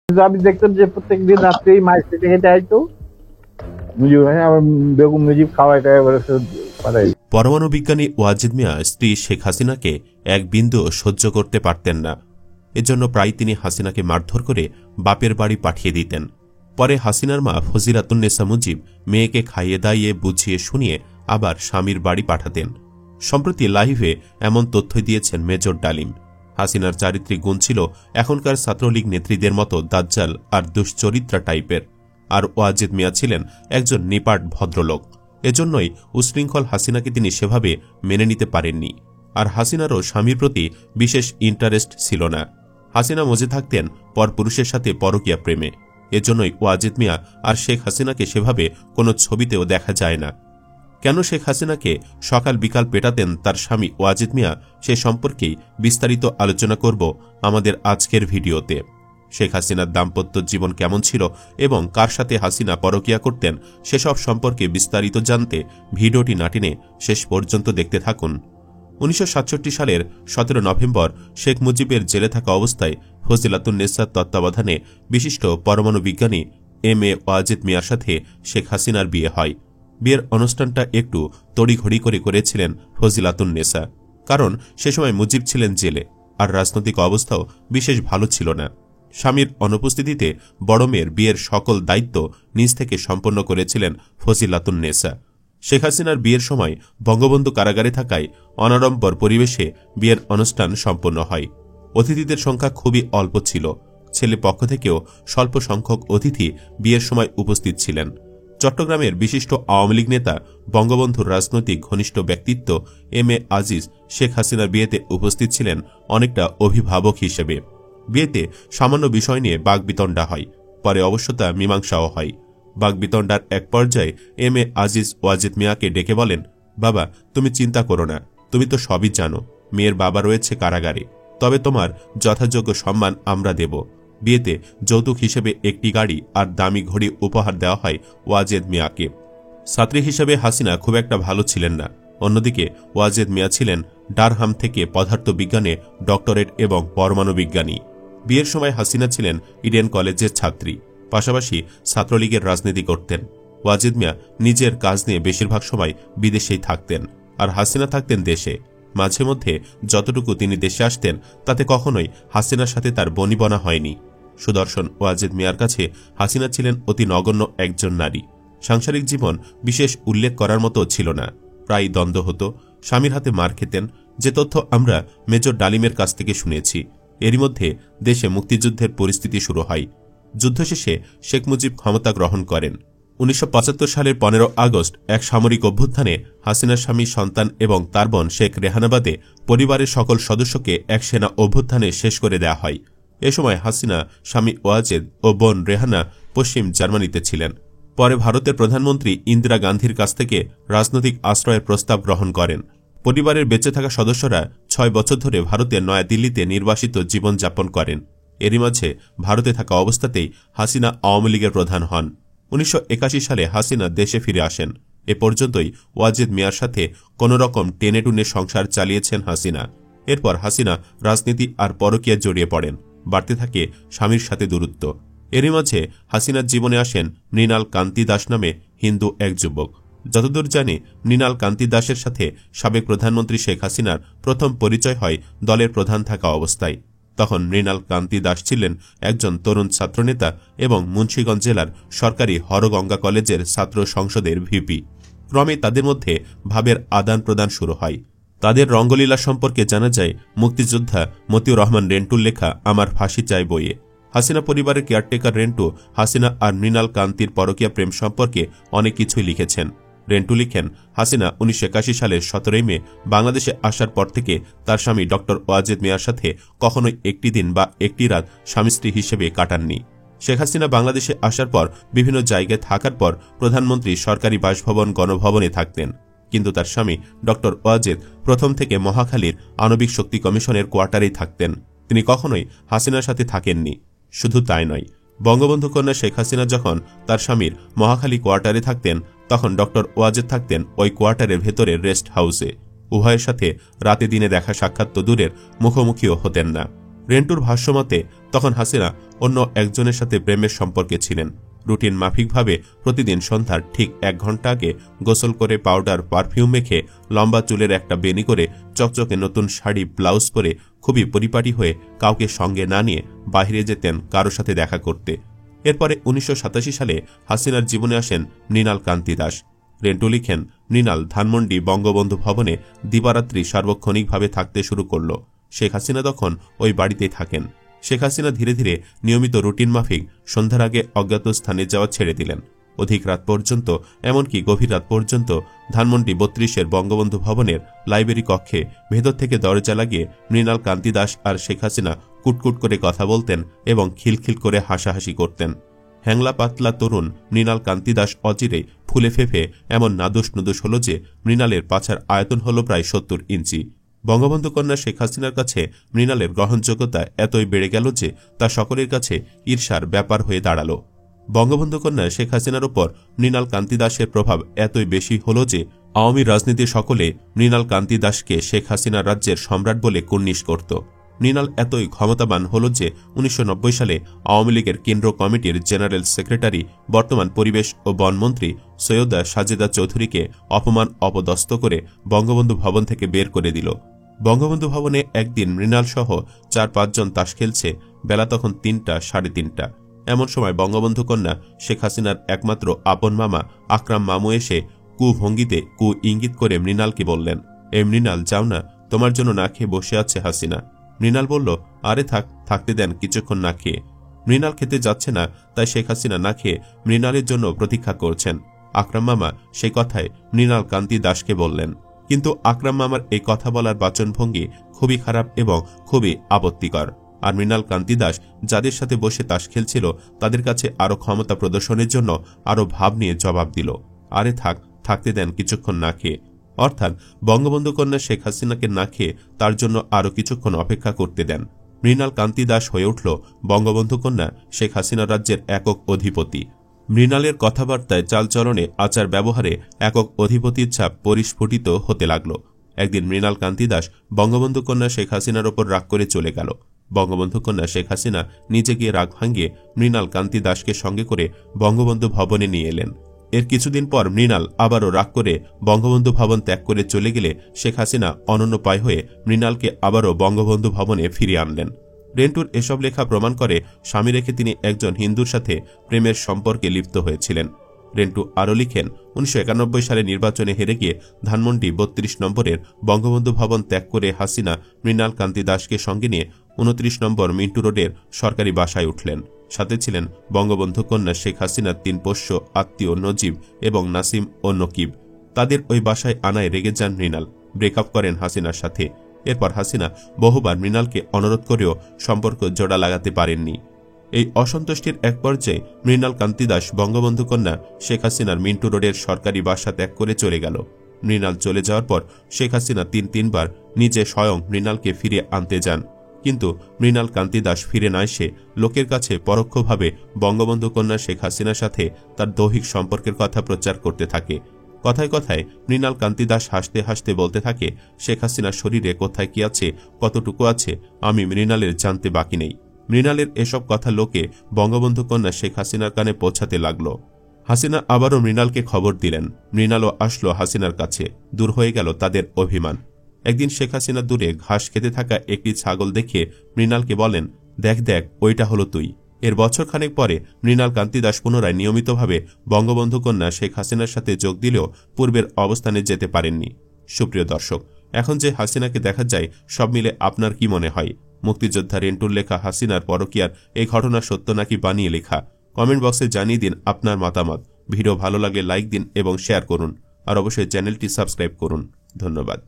আমি দেখতাম যে প্রত্যেকদিন রাত্রেই মাছ খেতে খেতে আইতো মুজিব আমার বেগম মুজিব খাওয়াইটা এবারে পাঠাই। পরমাণু বিজ্ঞানী ওয়াজেদ মিয়া স্ত্রী শেখ হাসিনাকে এক বিন্দু সহ্য করতে পারতেন না। এজন্য প্রায় তিনি হাসিনাকে মারধর করে বাপের বাড়ি পাঠিয়ে দিতেন। পরে হাসিনার মা ফজিলাতুন্নেসা মুজিব মেয়েকে খাইয়ে দাইয়ে বুঝিয়ে শুনিয়ে আবার স্বামীর বাড়ি পাঠাতেন। সম্প্রতি লাইভে এমন তথ্য দিয়েছেন মেজর ডালিম। হাসিনার চারিত্রিক গুণ ছিল এখনকার ছাত্রলীগ নেত্রীদের মতো দাজ্জাল আর দুশ্চরিত্রা টাইপের, আর ওয়াজেদ মিয়া ছিলেন একজন নিপাট ভদ্রলোক। এজন্যই উশৃঙ্খল হাসিনাকে তিনি সেভাবে মেনে নিতে পারেননি। আর হাসিনারও স্বামীর প্রতি বিশেষ ইন্টারেস্ট ছিল না। হাসিনা মজে থাকতেন পরপুরুষের সাথে পরকীয়া প্রেমে। এজন্যই ওয়াজেদ মিয়া আর শেখ হাসিনাকে সেভাবে কোনো ছবিতেও দেখা যায় না। কেন শেখ হাসিনাকে সকাল বিকাল পেটাতেন তার স্বামী ওয়াজেদ মিয়া, সে সম্পর্কেই বিস্তারিত আলোচনা করব আমাদের আজকের ভিডিওতে। শেখ হাসিনার দাম্পত্য জীবন কেমন ছিল এবং কার সাথে হাসিনা পরকীয়া করতেন সেসব সম্পর্কে বিস্তারিত জানতে ভিডিওটি না টেনে শেষ পর্যন্ত দেখতে থাকুন। 1967 সালের 17 নভেম্বর শেখ মুজিবের জেলে থাকা অবস্থায় ফজিলাতুন্নেসার তত্ত্বাবধানে বিশিষ্ট পরমাণু বিজ্ঞানী এম.এ. ওয়াজেদ মিয়ার সাথে শেখ হাসিনার বিয়ে হয়। বিয়ের অনুষ্ঠানটা একটু তড়িঘড়ি করে করেছিলেন ফজিলাতুন্নেসা, কারণ সে সময় মুজিব ছিলেন জেলে আর রাজনৈতিক অবস্থাও বিশেষ ভালো ছিল না। স্বামীর অনুপস্থিতিতে বড় মেয়ের বিয়ের সকল দায়িত্ব নিজ থেকে সম্পন্ন করেছিলেন ফজিলাতুন্নেসা। শেখ হাসিনার বিয়ের সময় বঙ্গবন্ধু কারাগারে থাকায় অনাড়ম্বর পরিবেশে বিয়ের অনুষ্ঠান সম্পন্ন হয়। অতিথিদের সংখ্যা খুবই অল্প ছিল। ছেলে পক্ষ থেকেও স্বল্প সংখ্যক অতিথি বিয়ের সময় উপস্থিত ছিলেন। চট্টগ্রামের বিশিষ্ট আওয়ামী লীগ নেতা বঙ্গবন্ধুর রাজনৈতিক ঘনিষ্ঠ ব্যক্তিত্ব এম.এ. আজিজ শেখ হাসিনার বিয়েতে উপস্থিত ছিলেন অনেকটা অভিভাবক হিসেবে। বিয়েতে সামান্য বিষয় নিয়ে বাগবিতণ্ডা হয়, পরে অবশ্য তা মীমাংসাও হয়। বাগবিতণ্ডার এক পর্যায়ে এম.এ. আজিজ ওয়াজেদ মিয়াকে ডেকে বলেন, বাবা, তুমি চিন্তা করো না, তুমি তো সবই জানো, মেয়ের বাবা রয়েছে কারাগারে, তবে তোমার যথাযোগ্য সম্মান আমরা দেব। বিয়েতে যৌতুক হিসেবে একটি গাড়ি আর দামি ঘড়ি উপহার দেওয়া হয় ওয়াজেদ মিয়াকে। ছাত্রী হিসেবে হাসিনা খুব একটা ভালো ছিলেন না। অন্যদিকে ওয়াজেদ মিয়া ছিলেন ডারহাম থেকে পদার্থবিজ্ঞানে ডক্টরেট এবং পরমাণু বিজ্ঞানী। বিয়ের সময় হাসিনা ছিলেন ইডেন কলেজের ছাত্রী, পাশাপাশি ছাত্রলীগের রাজনীতি করতেন। ওয়াজেদ মিয়া নিজের কাজ নিয়ে বেশিরভাগ সময় বিদেশেই থাকতেন, আর হাসিনা থাকতেন দেশে। মাঝে মধ্যে যতটুকু তিনি দেশে আসতেন তাতে কখনোই হাসিনার সাথে তার বনিবনা হয়নি। সুদর্শন ওয়াজেদ মিয়ার কাছে হাসিনা ছিলেন অতি নগণ্য একজন নারী। সাংসারিক জীবন বিশেষ উল্লেখ করার মতো ছিল না, প্রায় দ্বন্দ্ব হতো, স্বামীর হাতে মার খেতেন, যে তথ্য আমরা মেজর ডালিমের কাছ থেকে শুনেছি। এরই মধ্যে দেশে মুক্তিযুদ্ধের পরিস্থিতি শুরু হয়। যুদ্ধ শেষে শেখ মুজিব ক্ষমতা গ্রহণ করেন। 1975 সালের 15 আগস্ট এক সামরিক অভ্যুত্থানে হাসিনার স্বামী, সন্তান এবং তার বোন শেখ রেহানাবাদে পরিবারের সকল সদস্যকে এক সেনা অভ্যুত্থানে শেষ করে দেয়া হয়। এ সময় হাসিনা, স্বামী ওয়াজেদ ও বোন রেহানা পশ্চিম জার্মানিতে ছিলেন। পরে ভারতের প্রধানমন্ত্রী ইন্দিরা গান্ধীর কাছ থেকে রাজনৈতিক আশ্রয়ের প্রস্তাব গ্রহণ করেন। পরিবারের বেঁচে থাকা সদস্যরা 6 বছর ধরে ভারতের নয়াদিল্লিতে নির্বাসিত জীবনযাপন করেন। এরই মাঝে ভারতে থাকা অবস্থাতেই হাসিনা আওয়ামী লীগের প্রধান হন। 1981 সালে হাসিনা দেশে ফিরে আসেন। এ পর্যন্তই ওয়াজেদ মিয়ার সাথে কোনোরকম টেনে টুনে সংসার চালিয়েছেন হাসিনা। এরপর হাসিনা রাজনীতি আর পরকীয়া জড়িয়ে পড়েন। বাড়তে থাকে স্বামীর সাথে দূরত্ব। এরই মাঝে হাসিনার জীবনে আসেন মৃণাল কান্তি দাস নামে হিন্দু এক যুবক। যতদূর জানি মৃণাল কান্তি দাসের সাথে সাবেক প্রধানমন্ত্রী শেখ হাসিনার প্রথম পরিচয় হয় দলের প্রধান থাকা অবস্থায়। তখন মৃণাল কান্তি দাস ছিলেন একজন তরুণ ছাত্রনেতা এবং মুন্সিগঞ্জ জেলার সরকারি হরগঙ্গা কলেজের ছাত্র সংসদের ভিপি। ক্রমে তাদের মধ্যে ভাবের আদান প্রদান শুরু হয়। তাদের রঙ্গলীলা সম্পর্কে জানা যায় মুক্তিযোদ্ধা মতিউর রহমান রেন্টুর লেখা আমার ফাঁসি চাই বইয়ে। হাসিনা পরিবারের কেয়ারটেকার রেন্টু হাসিনা আর মৃণাল কান্তির পরকীয়া প্রেম সম্পর্কে অনেক কিছুই লিখেছেন। রেন্টু লিখেন, হাসিনা 1981 সালের 17 মে বাংলাদেশে আসার পর থেকে তার স্বামী ডক্টর ওয়াজেদ মিয়ার সাথে কখনোই একটি দিন বা একটি রাত স্বামী স্ত্রী হিসেবে কাটাননি। শেখ হাসিনা বাংলাদেশে আসার পর বিভিন্ন জায়গায় থাকার পর প্রধানমন্ত্রী সরকারি বাসভবন গণভবনে থাকতেন, কিন্তু তার স্বামী ডক্টর ওয়াজেদ প্রথম থেকে মহাখালীর আণবিক শক্তি কমিশনের কোয়ার্টারেই থাকতেন। তিনি কখনোই হাসিনার সাথে থাকেননি। শুধু তাই নয়, বঙ্গবন্ধু কন্যা শেখ হাসিনা যখন তার স্বামীর মহাখালী কোয়ার্টারে থাকতেন তখন ডক্টর ওয়াজেদ থাকতেন ওই কোয়ার্টারের ভেতরে রেস্ট হাউসে। উভয়ের সাথে রাতে দিনে দেখা সাক্ষাৎ তো দূরের, মুখোমুখিও হতেন না। রেন্টুর ভাষ্যমতে তখন হাসিনা অন্য একজনের সাথে প্রেমের সম্পর্কে ছিলেন। রুটিন মাফিকভাবে প্রতিদিন সন্ধ্যার ঠিক 1 ঘন্টা আগে গোসল করে পাউডার পারফিউম মেখে লম্বা চুলের একটা বেনি করে চকচকে নতুন শাড়ি ব্লাউজ পরে খুবই পরিপাটি হয়ে কাউকে সঙ্গে না নিয়ে বাইরে যেতেন কারো সাথে দেখা করতে। এরপরে 1987 সালে হাসিনার জীবনে আসেন মৃণাল কান্তি দাস। রেন্টু লিখেন, মৃণাল ধানমন্ডি বঙ্গবন্ধু ভবনে দিবারাত্রি সার্বক্ষণিকভাবে থাকতে শুরু করল। শেখ হাসিনা তখন ওই বাড়িতেই থাকেন। শেখ হাসিনা ধীরে ধীরে নিয়মিত রুটিন মাফিক সন্ধ্যার আগে অজ্ঞাত স্থানে যাওয়া ছেড়ে দিলেন। অধিক রাত পর্যন্ত, এমনকি গভীর রাত পর্যন্ত ধানমন্ডি 32-এর বঙ্গবন্ধু ভবনের লাইব্রেরি কক্ষে ভেতর থেকে দরজা লাগিয়ে মৃণাল কান্তি দাস আর শেখ হাসিনা কুটকুট করে কথা বলতেন এবং খিলখিল করে হাসাহাসি করতেন। হ্যাংলা পাতলা তরুণ মৃণাল কান্তি দাস অচিরেই ফুলে ফেঁপে এমন নাদুস নুদুস হল যে মৃণালের পাছার আয়তন হল প্রায় 70 ইঞ্চি। বঙ্গবন্ধু কন্যা শেখ হাসিনার কাছে মৃণালের গ্রহণযোগ্যতা এতই বেড়ে গেল যে তা সকলের কাছে ঈর্ষার ব্যাপার হয়ে দাঁড়াল। বঙ্গবন্ধু কন্যা শেখ হাসিনার উপর মৃণাল কান্তি দাসের প্রভাব এতই বেশি হল যে আওয়ামী রাজনীতি সকলে মৃণাল কান্তি দাসকে শেখ হাসিনার রাজ্যের সম্রাট বলে কুর্নিশ করত। মৃণাল এতই ক্ষমতাবান হল যে 1990 সালে আওয়ামী লীগের কেন্দ্র কমিটির জেনারেল সেক্রেটারি, বর্তমান পরিবেশ ও বনমন্ত্রী সৈয়দা সাজেদা চৌধুরীকে অপমান অপদস্থ করে বঙ্গবন্ধু ভবন থেকে বের করে দিল। বঙ্গবন্ধু ভবনে একদিন মৃণাল সহ 4-5 জন তাস খেলছে। বেলা তখন 3টা, 3:30। এমন সময় বঙ্গবন্ধু কন্যা শেখ হাসিনার একমাত্র আপন মামা আকরাম মামু এসে কুভঙ্গিতে ইঙ্গিত করে মৃণালকে বললেন, এ মৃণাল, যাও না, তোমার জন্য না খেয়ে বসে আছে হাসিনা। মৃণাল বলল, আরে থাকতে দেন কিছুক্ষণ না খেয়ে। মৃণাল খেতে যাচ্ছে না, তাই শেখ হাসিনা না খেয়ে মৃণালের জন্য প্রতীক্ষা করছেন। আকরাম মামা সেই কথায় মৃণাল কান্তি দাসকে বললেন, কিন্তু আকরাম মামার এই কথা বলার বাচনভঙ্গি খুবই খারাপ এবং খুবই আপত্তিকর। আর মৃণাল কান্তি দাস যাদের সাথে বসে তাস খেলছিল তাদের কাছে আরো ক্ষমতা প্রদর্শনের জন্য আরো ভাব নিয়ে জবাব দিল, আরে থাকতে দেন কিছুক্ষণ না খেয়ে। অর্থাৎ বঙ্গবন্ধু কন্যা শেখ হাসিনাকে না খেয়ে তার জন্য আরো কিছুক্ষণ অপেক্ষা করতে দেন। মৃণাল কান্তি দাস হয়ে উঠল বঙ্গবন্ধু কন্যা শেখ হাসিনা রাজ্যের একক অধিপতি। মৃণালের কথাবার্তায়, চালচলনে, আচার ব্যবহারে একক অধিপতির ছাপ পরিস্ফুটিত হতে লাগল। একদিন মৃণাল কান্তি দাস বঙ্গবন্ধু কন্যা শেখ হাসিনার ওপর রাগ করে চলে গেল। বঙ্গবন্ধু কন্যা শেখ হাসিনা নিজে গিয়ে রাগ ভাঙিয়ে মৃণাল কান্তি দাসকে সঙ্গে করে বঙ্গবন্ধু ভবনে নিয়ে এলেন। এর কিছুদিন পর মৃণাল আবারও রাগ করে বঙ্গবন্ধু ভবন ত্যাগ করে চলে গেলে শেখ হাসিনা অনন্যপায় হয়ে মৃণালকে আবারও বঙ্গবন্ধু ভবনে ফিরিয়ে আনলেন। রেন্টুর এসব লেখা প্রমাণ করে স্বামী রেখে তিনি একজন হিন্দুর সাথে প্রেমের সম্পর্কে লিপ্ত হয়েছিলেন। রেন্টু আরও লিখেন, 1991 সালে নির্বাচনে হেরে গিয়ে ধানমন্ডি 32 নম্বরের বঙ্গবন্ধু ভবন ত্যাগ করে হাসিনা মৃণাল কান্তি দাসকে সঙ্গে নিয়ে 29 নম্বর মিন্টু রোডের সরকারি বাসায় উঠলেন। সাথে ছিলেন বঙ্গবন্ধু কন্যা শেখ হাসিনার 3 পোষ্য আত্মীয় নজিব এবং নাসিম ও নকিব। তাদের ওই বাসায় আনায় রেগে যান মৃণাল, ব্রেকআপ করেন হাসিনার সাথে। এরপর হাসিনা বহুবার মৃণালকে অনুরোধ করেও সম্পর্ক জোড়া লাগাতে পারেননি। এই অসন্তুষ্টির এক পর্যায়ে মৃণাল কান্তি দাস বঙ্গবন্ধু কন্যা শেখ হাসিনার মিন্টু রোডের সরকারি বাসা ত্যাগ করে চলে গেল। মৃণাল চলে যাওয়ার পর শেখ হাসিনা 3বার নিজে স্বয়ং মৃণালকে ফিরিয়ে আনতে যান। কিন্তু মৃণাল কান্তি দাস ফিরে না এসে লোকের কাছে পরোক্ষভাবে বঙ্গবন্ধু কন্যা শেখ হাসিনার সাথে তার দৈহিক সম্পর্কের কথা প্রচার করতে থাকে। কথায় কথায় মৃণাল কান্তি দাস হাসতে হাসতে বলতে থাকে, শেখ হাসিনার শরীরে কোথায় কি আছে, কতটুকু আছে, আমি মৃণালের জানতে বাকি নেই। মৃণালের এসব কথা লোকে বঙ্গবন্ধু কন্যা শেখ হাসিনার কানে পৌঁছাতে লাগল। হাসিনা আবারও মৃণালকে খবর দিলেন। মৃণালও আসলো হাসিনার কাছে। দূর হয়ে গেল তাদের অভিমান। একদিন শেখ হাসিনা দূরে ঘাস খেতে থাকা একটি ছাগল দেখে মৃণালকে বলেন, দেখ ওইটা হলো তুই। এর বছরখানেক পরে মৃণাল কান্তি দাস পুনরায় নিয়মিতভাবে বঙ্গবন্ধু কন্যা শেখ হাসিনার সাথে যোগ দিলেও পূর্বের অবস্থানে যেতে পারেননি। সুপ্রিয় দর্শক, এখন যে হাসিনাকে দেখা যায় সব মিলে আপনার কি মনে হয়? মুক্তিযোদ্ধা রেন্টুর লেখা হাসিনার পরকীয়ার এই ঘটনা সত্য নাকি বানিয়ে লেখা? কমেন্ট বক্সে জানিয়ে দিন আপনার মতামত। ভিডিও ভালো লাগলে লাইক দিন এবং শেয়ার করুন। আর অবশ্যই চ্যানেলটি সাবস্ক্রাইব করুন। ধন্যবাদ।